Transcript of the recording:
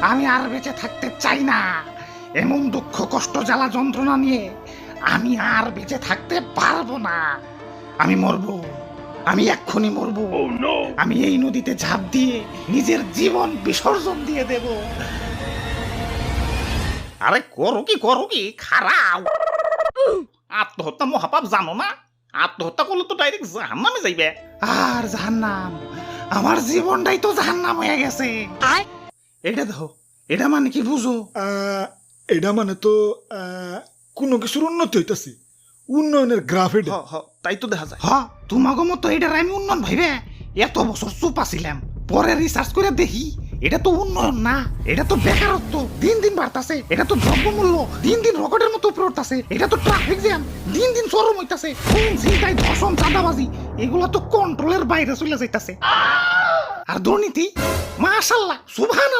আমি আর বেঁচে থাকতে চাই না। এমন দুঃখ কষ্ট জ্বালা যন্ত্রণা নিয়ে আমি আর বেঁচে থাকতে পারবো না। আমি মরবো, আমি এক্ষুনি মরবো। আমি এই নদীতে ঝাঁপ দিয়ে নিজের জীবন বিসর্জন দিয়ে দেব। আরে করো কি খারাপ। আত্মহত্যা মহাপাপ জানো না? আত্মহত্যা করলে তো ডাইরেক্ট জাহান্নামে যাইবে। আর জাহান্নাম, আমার জীবনটাই তো জাহান্নাম হয়ে গেছে। এটা দেখো, এটা মানে কি বুঝো? এটা মানে তো কোনো কিছুর উন্নতি হইতাছে, উন্নয়নের গ্রাফ এটা। তাই তো দেখা যায়। হ্যাঁ, তোমাকে মতো এটার আমি উন্নয়ন ভাইবে এত বছর চুপ আছিলাম, পরে রিসার্চ করে দেখি এটা তো উন্নয়ন না, এটা তো বেকারত্ব দিন দিন বাড়তাছে। এটা তো দ্রব্যমূল্য দিন দিন রকেটের মতো উপরে উঠতাছে। এটা তো ট্রাফিক জ্যাম দিন দিন চরম হইতাছে। খুন, ছিনতাই, ধর্ষণ, চাঁদাবাজি এগুলা তো কন্ট্রোলের বাইরে চলে যাইতাছে। আর দুর্নীতি, মাশাআল্লাহ, সুবহানাল্লাহ।